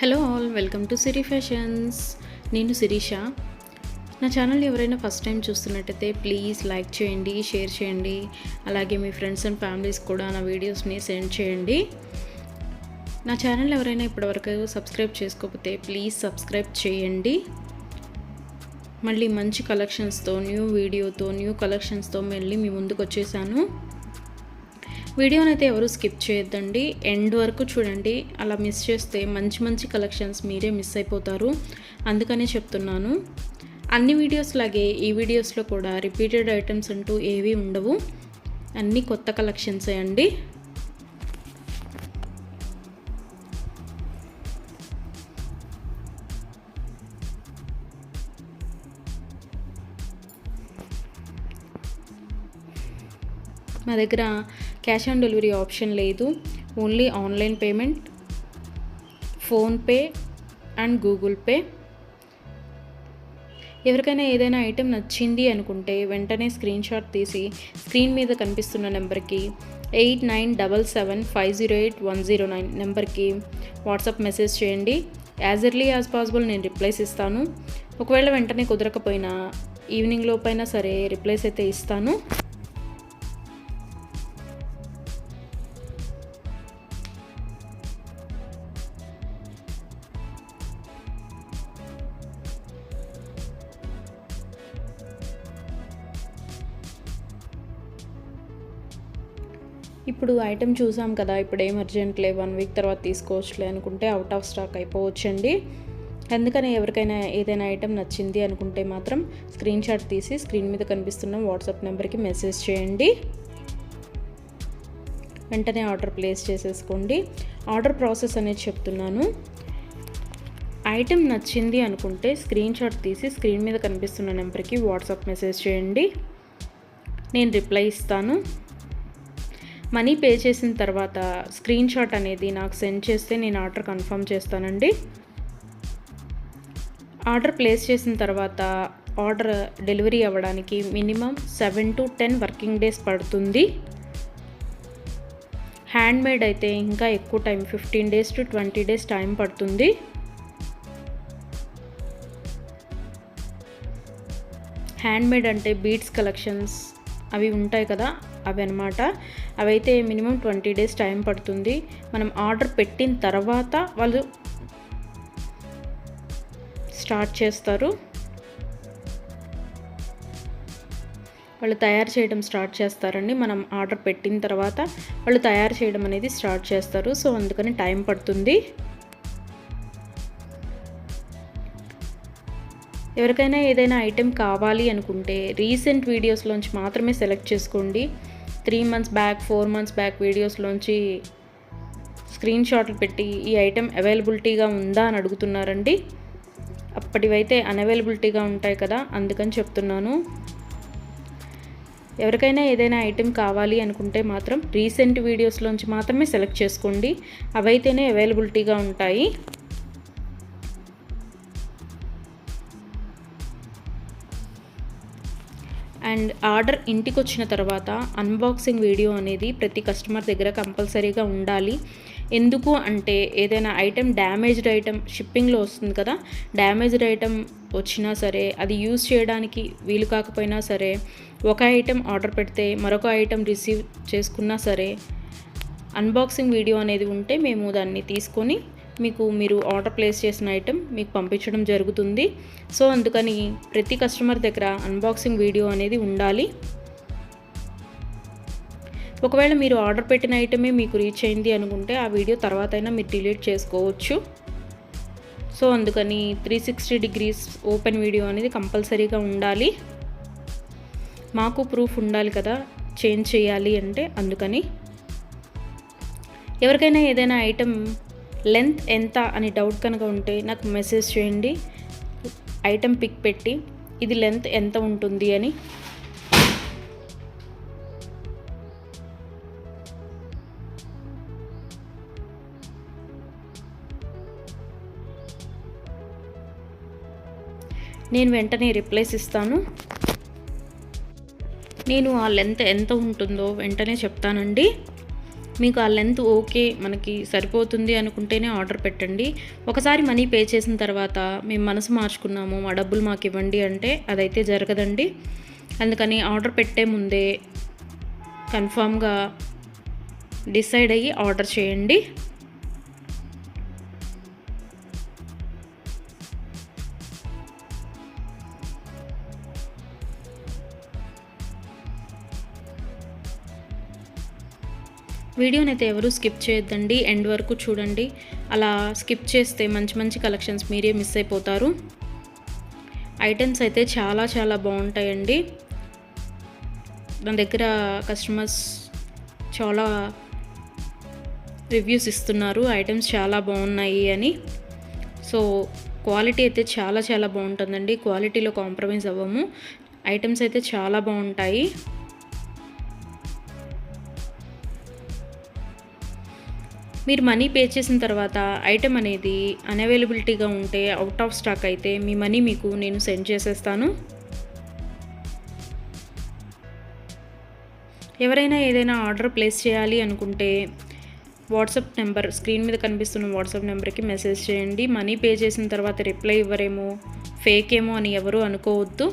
Hello all, welcome to Siri fashions. నేను శిరీష. నా channel ఎవరైనా ఫస్ట్ టైం చూస్తున్నట్టయితే ప్లీజ్ లైక్ చేయండి, షేర్ చేయండి. అలాగే మీ ఫ్రెండ్స్ అండ్ ఫ్యామిలీస్ కూడా నా వీడియోస్ని సెండ్ చేయండి. నా ఛానల్ ఎవరైనా ఇప్పటివరకు సబ్స్క్రైబ్ చేసుకోకపోతే ప్లీజ్ సబ్స్క్రైబ్ చేయండి. మళ్ళీ మంచి కలెక్షన్స్తో, న్యూ వీడియోతో, న్యూ కలెక్షన్స్తో మళ్ళీ మీ ముందుకు వచ్చేసాను. వీడియోని అయితే ఎవరు స్కిప్ చేయొద్దండి, ఎండ్ వరకు చూడండి. అలా మిస్ చేస్తే మంచి మంచి కలెక్షన్స్ మీరే మిస్ అయిపోతారు. అందుకనే చెప్తున్నాను. అన్ని వీడియోస్ లాగే ఈ వీడియోస్లో కూడా రిపీటెడ్ ఐటమ్స్ అంటూ ఏవీ ఉండవు. అన్నీ కొత్త కలెక్షన్సే అండి. మా దగ్గర క్యాష్ ఆన్ డెలివరీ ఆప్షన్ లేదు. Only online payment, PhonePe and Google pay. ఎవరికైనా ఏదైనా ఐటెం నచ్చింది అనుకుంటే వెంటనే స్క్రీన్ షాట్ తీసి స్క్రీన్ మీద కనిపిస్తున్న నెంబర్కి 8977508109 నెంబర్కి వాట్సాప్ మెసేజ్ చేయండి. యాజ్ ఎర్లీ యాజ్ పాసిబుల్ నేను రిప్లైస్ ఇస్తాను. ఒకవేళ వెంటనే కుదరకపోయినా ఈవినింగ్ లోపైనా సరే రిప్లైస్ అయితే ఇస్తాను. ఇప్పుడు ఐటెం చూసాం కదా, ఇప్పుడు ఏం అర్జెంట్లే, 1 వీక్ తర్వాత తీసుకోవచ్చులే అనుకుంటే అవుట్ ఆఫ్ స్టాక్ అయిపోవచ్చండి. అందుకని ఎవరికైనా ఏదైనా ఐటెం నచ్చింది అనుకుంటే మాత్రం స్క్రీన్ షాట్ తీసి స్క్రీన్ మీద కనిపిస్తున్న వాట్సాప్ నెంబర్కి మెసేజ్ చేయండి. వెంటనే ఆర్డర్ ప్లేస్ చేసేసుకోండి. ఆర్డర్ ప్రాసెస్ అనేది చెప్తున్నాను. ఐటెం నచ్చింది అనుకుంటే స్క్రీన్ షాట్ తీసి స్క్రీన్ మీద కనిపిస్తున్న నెంబర్కి వాట్సాప్ మెసేజ్ చేయండి. నేను రిప్లై ఇస్తాను. మనీ పే చేసిన తర్వాత స్క్రీన్ షాట్ అనేది నాకు సెండ్ చేస్తే నేను ఆర్డర్ కన్ఫర్మ్ చేస్తానండి. ఆర్డర్ ప్లేస్ చేసిన తర్వాత ఆర్డర్ డెలివరీ అవ్వడానికి మినిమం 7 to 10 వర్కింగ్ డేస్ పడుతుంది. హ్యాండ్మేడ్ అయితే ఇంకా ఎక్కువ time, 15 days to 20 days time పడుతుంది. హ్యాండ్మేడ్ అంటే బీడ్స్ కలెక్షన్స్ అవి ఉంటాయి కదా, అవి అనమాట. అవైతే మినిమం 20 days టైం పడుతుంది. మనం ఆర్డర్ పెట్టిన తర్వాత వాళ్ళు స్టార్ట్ చేస్తారు. వాళ్ళు తయారు చేయడం స్టార్ట్ చేస్తారండి. మనం ఆర్డర్ పెట్టిన తర్వాత వాళ్ళు తయారు చేయడం అనేది స్టార్ట్ చేస్తారు. సో అందుకని టైం పడుతుంది. ఎవరికైనా ఏదైనా ఐటెం కావాలి అనుకుంటే రీసెంట్ వీడియోస్లోంచి మాత్రమే సెలెక్ట్ చేసుకోండి. 3 months బ్యాక్, 4 months బ్యాక్ వీడియోస్లోంచి స్క్రీన్ షాట్లు పెట్టి ఈ ఐటెం అవైలబిలిటీగా ఉందా అని అడుగుతున్నారండి. అప్పటివైతే అన్అవైలబిలిటీగా ఉంటాయి కదా, అందుకని చెప్తున్నాను. ఎవరికైనా ఏదైనా ఐటెం కావాలి అనుకుంటే మాత్రం రీసెంట్ వీడియోస్లోంచి మాత్రమే సెలెక్ట్ చేసుకోండి. అవైతేనే అవైలబిలిటీగా ఉంటాయి. అండ్ ఆర్డర్ ఇంటికి వచ్చిన తర్వాత అన్బాక్సింగ్ వీడియో అనేది ప్రతి కస్టమర్ దగ్గర కంపల్సరీగా ఉండాలి. ఎందుకు అంటే ఏదైనా ఐటెం డ్యామేజ్డ్ ఐటెం షిప్పింగ్లో వస్తుంది కదా, డ్యామేజ్డ్ ఐటెం వచ్చినా సరే, అది యూజ్ చేయడానికి వీలు కాకపోయినా సరే, ఒక ఐటెం ఆర్డర్ పెడితే మరొక ఐటెం రిసీవ్ చేసుకున్నా సరే, అన్బాక్సింగ్ వీడియో అనేది ఉంటే మేము దాన్ని తీసుకొని మీరు ఆర్డర్ ప్లేస్ చేసిన ఐటెం మీకు పంపించడం జరుగుతుంది. సో అందుకని ప్రతి కస్టమర్ దగ్గర అన్బాక్సింగ్ వీడియో అనేది ఉండాలి. ఒకవేళ మీరు ఆర్డర్ పెట్టిన ఐటమే మీకు రీచ్ అయింది అనుకుంటే ఆ వీడియో తర్వాత అయినా మీరు డిలీట్ చేసుకోవచ్చు. సో అందుకని 360 degrees ఓపెన్ వీడియో అనేది కంపల్సరీగా ఉండాలి. మాకు ప్రూఫ్ ఉండాలి కదా చేంజ్ చేయాలి అంటే. అందుకని ఎవరికైనా ఏదైనా ఐటెం లెంత్ ఎంత అని డౌట్ కనుక ఉంటే నాకు మెసేజ్ చేయండి. ఐటెం పిక్ పెట్టి ఇది లెంత్ ఎంత ఉంటుంది అని. నేను వెంటనే రిప్లైస్ ఇస్తాను. నేను ఆ లెంత్ ఎంత ఉంటుందో వెంటనే చెప్తానండి. మీకు ఆ లెంత్ ఓకే, మనకి సరిపోతుంది అనుకుంటేనే ఆర్డర్ పెట్టండి. ఒకసారి మనీ పే చేసిన తర్వాత మేము మనసు మార్చుకున్నాము, మా డబ్బులు మాకు ఇవ్వండి అంటే అదైతే జరగదండి. అందుకని ఆర్డర్ పెట్టే ముందే కన్ఫామ్గా డిసైడ్ అయ్యి ఆర్డర్ చేయండి. వీడియోని అయితే ఎవరు స్కిప్ చేయొద్దండి, ఎండ్ వరకు చూడండి. అలా స్కిప్ చేస్తే మంచి మంచి కలెక్షన్స్ మీరే మిస్ అయిపోతారు. ఐటమ్స్ అయితే చాలా చాలా బాగుంటాయండి. నా దగ్గర కస్టమర్స్ చాలా రివ్యూస్ ఇస్తున్నారు, ఐటమ్స్ చాలా బాగున్నాయి అని. సో క్వాలిటీ అయితే చాలా చాలా బాగుంటుందండి, క్వాలిటీలో కాంప్రమైజ్ అవ్వము. ఐటమ్స్ అయితే చాలా బాగుంటాయి. మీరు మనీ పే చేసిన తర్వాత ఐటెం అనేది అన్అవైలబిలిటీగా ఉంటే, అవుట్ ఆఫ్ స్టాక్ అయితే మీ మనీ మీకు నేను సెండ్ చేసేస్తాను. ఎవరైనా ఏదైనా ఆర్డర్ ప్లేస్ చేయాలి అనుకుంటే వాట్సాప్ నెంబర్, స్క్రీన్ మీద కనిపిస్తున్న వాట్సాప్ నెంబర్కి మెసేజ్ చేయండి. మనీ పే చేసిన తర్వాత రిప్లై ఇవ్వరేమో, ఫేక్ ఏమో అని ఎవరు అనుకోవద్దు.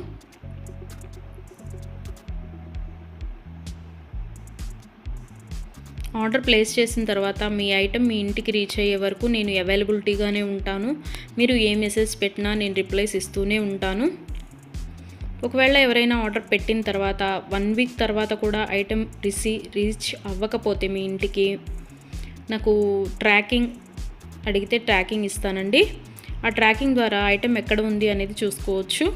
ఆర్డర్ ప్లేస్ చేసిన తర్వాత మీ ఐటెం మీ ఇంటికి రీచ్ అయ్యే వరకు నేను అవైలబిలిటీగానే ఉంటాను. మీరు ఏ మెసేజ్ పెట్టినా నేను రిప్లైస్ ఇస్తూనే ఉంటాను. ఒకవేళ ఎవరైనా ఆర్డర్ పెట్టిన తర్వాత 1 వీక్ తర్వాత కూడా ఐటెం రీచ్ అవ్వకపోతే మీ ఇంటికి నాకు ట్రాకింగ్ అడిగితే ట్రాకింగ్ ఇస్తానండి. ఆ ట్రాకింగ్ ద్వారా ఐటెం ఎక్కడ ఉంది అనేది చూసుకోవచ్చు.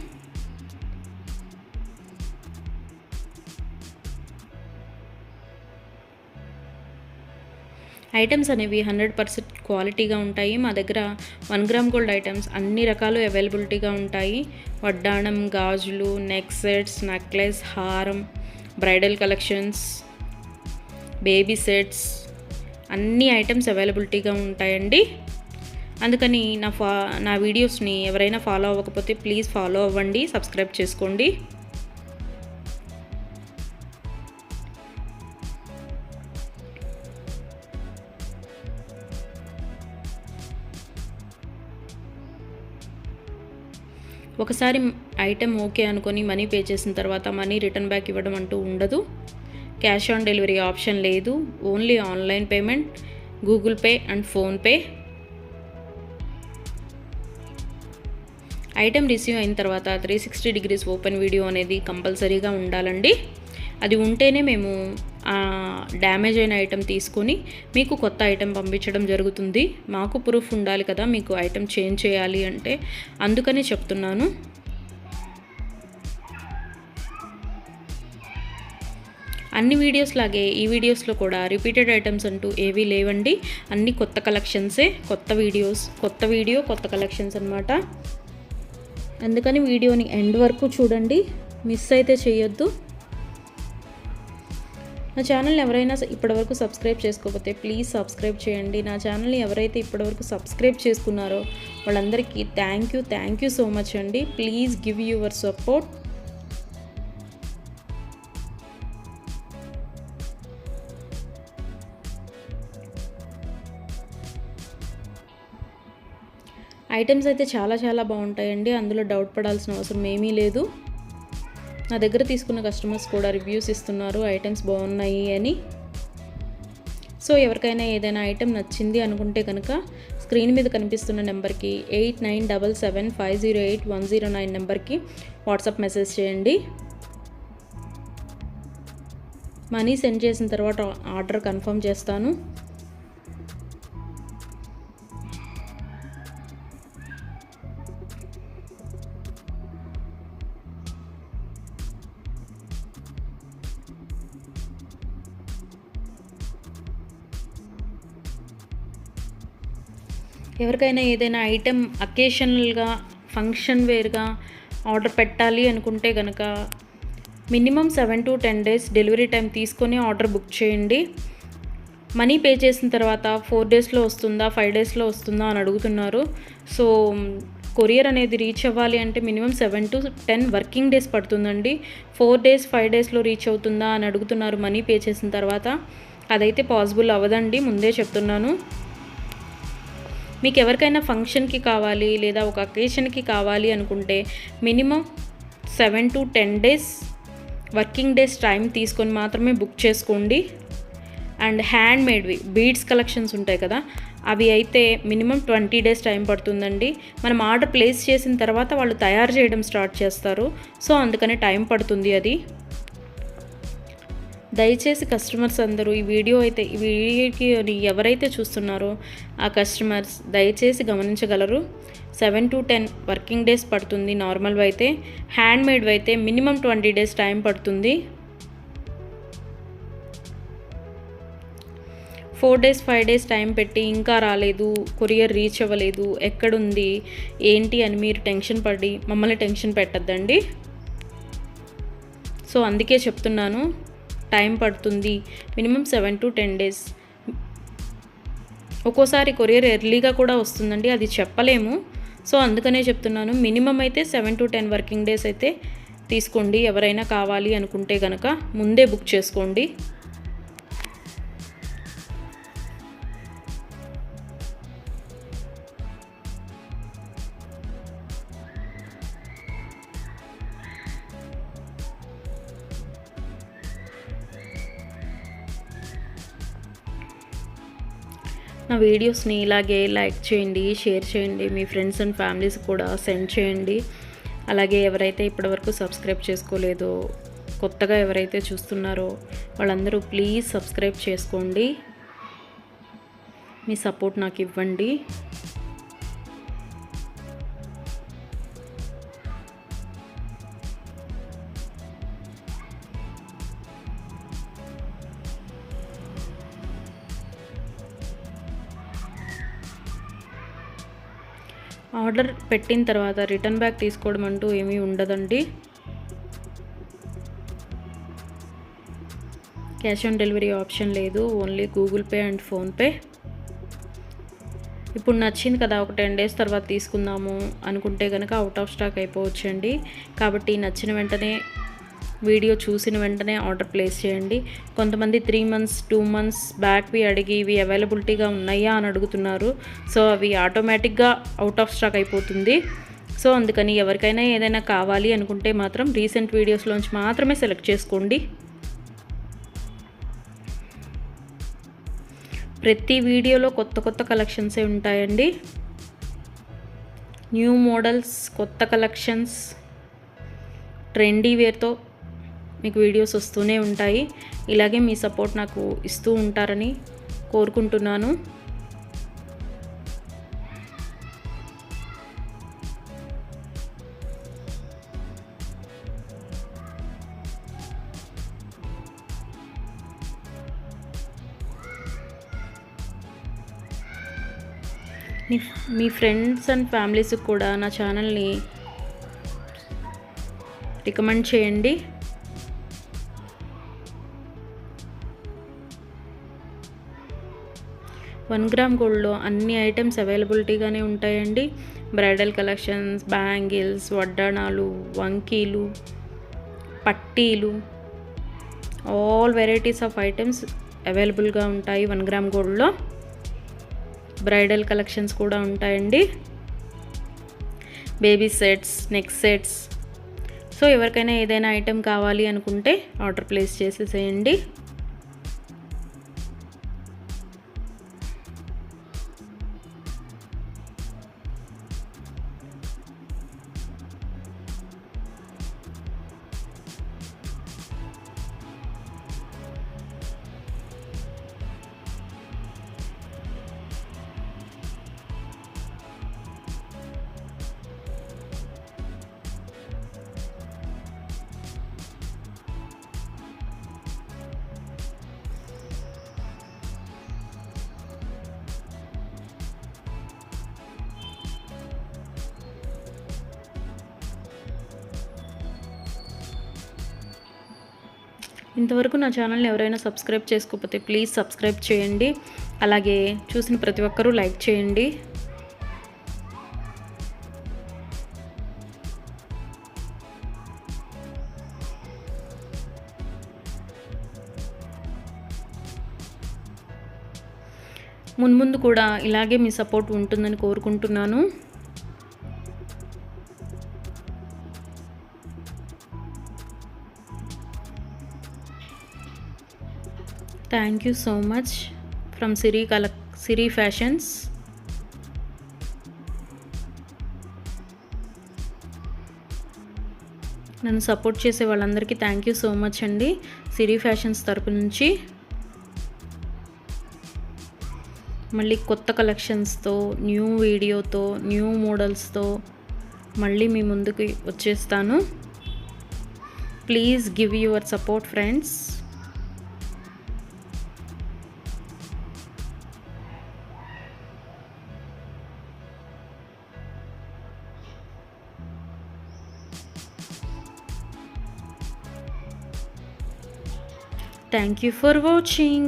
ఐటమ్స్ అనేవి 100% క్వాలిటీగా ఉంటాయి. మా దగ్గర 1 గ్రామ్ గోల్డ్ ఐటమ్స్ అన్ని రకాలు అవైలబిలిటీగా ఉంటాయి. వడ్డాణం, గాజులు, నెక్ సెట్స్, నెక్లెస్, హారం, బ్రైడల్ కలెక్షన్స్, బేబీ సెట్స్, అన్ని ఐటమ్స్ అవైలబిలిటీగా ఉంటాయండి. అందుకని నా వీడియోస్ని ఎవరైనా ఫాలో అవ్వకపోతే ప్లీజ్ ఫాలో అవ్వండి, సబ్స్క్రైబ్ చేసుకోండి. ఒకసారి ఐటెం ఓకే అనుకొని మనీ పే చేసిన తర్వాత మనీ రిటర్న్ బ్యాక్ ఇవ్వడం అంటూ ఉండదు. క్యాష్ ఆన్ డెలివరీ ఆప్షన్ లేదు. Only online payment, Google pay and PhonePe. Item receive అయిన తర్వాత 360 డిగ్రీస్ ఓపెన్ వీడియో అనేది కంపల్సరీగా ఉండాలండి. అది ఉంటేనే మేము డ్యామేజ్ అయిన ఐటెం తీసుకొని మీకు కొత్త ఐటెం పంపించడం జరుగుతుంది. మాకు ప్రూఫ్ ఉండాలి కదా మీకు ఐటెం చేంజ్ చేయాలి అంటే, అందుకని చెప్తున్నాను. అన్ని వీడియోస్ లాగే ఈ వీడియోస్లో కూడా రిపీటెడ్ ఐటమ్స్ అంటూ ఏవీ లేవండి. అన్ని కొత్త కలెక్షన్సే, కొత్త వీడియో కొత్త కలెక్షన్స్ అన్నమాట. అందుకని వీడియోని ఎండ్ వరకు చూడండి, మిస్ అయితే చేయొద్దు. నా ఛానల్ని ఎవరైనా ఇప్పటివరకు సబ్స్క్రైబ్ చేసుకోకపోతే ప్లీజ్ సబ్స్క్రైబ్ చేయండి. నా ఛానల్ని ఎవరైతే ఇప్పటివరకు సబ్స్క్రైబ్ చేసుకున్నారో వాళ్ళందరికీ థ్యాంక్ యూ సో మచ్ అండి. Please give your support. Items అయితే చాలా చాలా బాగుంటాయండి, అందులో డౌట్ పడాల్సిన అవసరం ఏమీ లేదు. నా దగ్గర తీసుకున్న కస్టమర్స్ కూడా రివ్యూస్ ఇస్తున్నారు ఐటమ్స్ బాగున్నాయి అని. సో ఎవరికైనా ఏదైనా ఐటెం నచ్చింది అనుకుంటే కనుక స్క్రీన్ మీద కనిపిస్తున్న నెంబర్కి 8977508109 నెంబర్కి వాట్సాప్ మెసేజ్ చేయండి. మనీ సెండ్ చేసిన తర్వాత ఆర్డర్ కన్ఫర్మ్ చేస్తాను. ఎవరికైనా ఏదైనా ఐటెం అకేషనల్గా, ఫంక్షన్ వేర్గా ఆర్డర్ పెట్టాలి అనుకుంటే కనుక minimum 7 to 10 days delivery time తీసుకొని ఆర్డర్ బుక్ చేయండి. మనీ పే చేసిన తర్వాత 4 daysలో వస్తుందా, 5 daysలో వస్తుందా అని అడుగుతున్నారు. సో కొరియర్ అనేది రీచ్ అవ్వాలి అంటే మినిమం 7 to 10 వర్కింగ్ డేస్ పడుతుందండి. 4 days 5 daysలో రీచ్ అవుతుందా అని అడుగుతున్నారు మనీ పే చేసిన తర్వాత. అదైతే పాసిబుల్ అవ్వదండి, ముందే చెప్తున్నాను. మీకు ఎవరికైనా ఫంక్షన్కి కావాలి లేదా ఒక అకేషన్కి కావాలి అనుకుంటే minimum 7 to 10 days working days time తీసుకొని మాత్రమే బుక్ చేసుకోండి. అండ్ హ్యాండ్ మేడ్వి బీడ్స్ కలెక్షన్స్ ఉంటాయి కదా, అవి అయితే మినిమం 20 డేస్ టైం పడుతుందండి. మనం ఆర్డర్ ప్లేస్ చేసిన తర్వాత వాళ్ళు తయారు చేయడం స్టార్ట్ చేస్తారు, సో అందుకని టైం పడుతుంది అది. దయచేసి కస్టమర్స్ అందరూ ఈ వీడియోకి ఎవరైతే చూస్తున్నారో ఆ కస్టమర్స్ దయచేసి గమనించగలరు. 7 to 10 వర్కింగ్ డేస్ పడుతుంది నార్మల్వి అయితే. హ్యాండ్ మేడ్వి అయితే మినిమం 20 డేస్ టైం పడుతుంది. 4 డేస్ 5 డేస్ టైం పెట్టి ఇంకా రాలేదు, కొరియర్ రీచ్ అవ్వలేదు, ఎక్కడుంది ఏంటి అని మీరు టెన్షన్ పడి మమ్మల్ని టెన్షన్ పెట్టద్దండి. సో అందుకే చెప్తున్నాను, టైం పడుతుంది మినిమం 7 to 10 డేస్. ఒక్కోసారి కొరియర్ ఎర్లీగా కూడా వస్తుందండి, అది చెప్పలేము. సో అందుకనే చెప్తున్నాను, మినిమం అయితే 7 to 10 వర్కింగ్ డేస్ అయితే తీసుకోండి. ఎవరైనా కావాలి అనుకుంటే కనుక ముందే బుక్ చేసుకోండి. నా వీడియోస్ని ఇలాగే లైక్ చేయండి, షేర్ చేయండి, మీ ఫ్రెండ్స్ అండ్ ఫ్యామిలీస్ కూడా సెండ్ చేయండి. అలాగే ఎవరైతే ఇప్పటివరకు సబ్స్క్రైబ్ చేసుకోలేదో, కొత్తగా ఎవరైతే చూస్తున్నారో వాళ్ళందరూ ప్లీజ్ సబ్స్క్రైబ్ చేసుకోండి. మీ సపోర్ట్ నాకు ఇవ్వండి. ఆర్డర్ పెట్టిన తర్వాత రిటర్న్ బ్యాక్ తీసుకోవడం అంటూ ఏమీ ఉండదండి. క్యాష్ ఆన్ డెలివరీ ఆప్షన్ లేదు, only Google pay and PhonePe. ఇప్పుడు నచ్చింది కదా, ఒక 10 డేస్ తర్వాత తీసుకుందాము అనుకుంటే కనుక అవుట్ ఆఫ్ స్టాక్ అయిపోవచ్చండి. కాబట్టి నచ్చిన వెంటనే, వీడియో చూసిన వెంటనే ఆర్డర్ ప్లేస్ చేయండి. కొంతమంది 3 months 2 months బ్యాక్వి అడిగి ఇవి అవైలబిలిటీగా ఉన్నాయా అని అడుగుతున్నారు. సో అవి ఆటోమేటిక్గా అవుట్ ఆఫ్ స్టాక్ అయిపోతుంది. సో అందుకని ఎవరికైనా ఏదైనా కావాలి అనుకుంటే మాత్రం రీసెంట్ వీడియోస్లోంచి మాత్రమే సెలెక్ట్ చేసుకోండి. ప్రతి వీడియోలో కొత్త కొత్త కలెక్షన్సే ఉంటాయండి. న్యూ మోడల్స్, కొత్త కలెక్షన్స్, ట్రెండీ వేర్తో మీకు వీడియోస్ వస్తూనే ఉంటాయి. ఇలాగే మీ సపోర్ట్ నాకు ఇస్తూ ఉంటారని కోరుకుంటున్నాను. మీ ఫ్రెండ్స్ అండ్ ఫ్యామిలీస్కి కూడా నా ఛానల్ని రికమెండ్ చేయండి. వన్ గ్రామ్ గోల్డ్లో అన్ని ఐటమ్స్ అవైలబిలిటీగానే ఉంటాయండి. బ్రైడల్ కలెక్షన్స్, బ్యాంగిల్స్, వడ్డాణాలు, వంకీలు, పట్టీలు, ఆల్ వెరైటీస్ ఆఫ్ ఐటమ్స్ అవైలబుల్గా ఉంటాయి 1 గ్రామ్ గోల్డ్లో. బ్రైడల్ కలెక్షన్స్ కూడా ఉంటాయండి. Baby sets, neck sets. So ఎవరికైనా ఏదైనా ఐటెం కావాలి అనుకుంటే ఆర్డర్ ప్లేస్ చేసేసేయండి. ఇంతవరకు నా ఛానల్ని ఎవరైనా సబ్స్క్రైబ్ చేసుకోకపోతే ప్లీజ్ సబ్స్క్రైబ్ చేయండి. అలాగే చూసిన ప్రతి ఒక్కరూ లైక్ చేయండి. మున్ముందు కూడా ఇలాగే మీ సపోర్ట్ ఉంటుందని కోరుకుంటున్నాను. Thank you so much from Siri fashions. నన్ను సపోర్ట్ చేసే వాళ్ళందరికీ థ్యాంక్ యూ సో మచ్ అండి సిరి ఫ్యాషన్స్ తరపు నుంచి. మళ్ళీ కొత్త కలెక్షన్స్తో, న్యూ వీడియోతో, న్యూ మోడల్స్తో మళ్ళీ మీ ముందుకు వచ్చేస్తాను. Please give your support friends. Thank you for watching.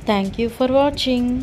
Thank you for watching.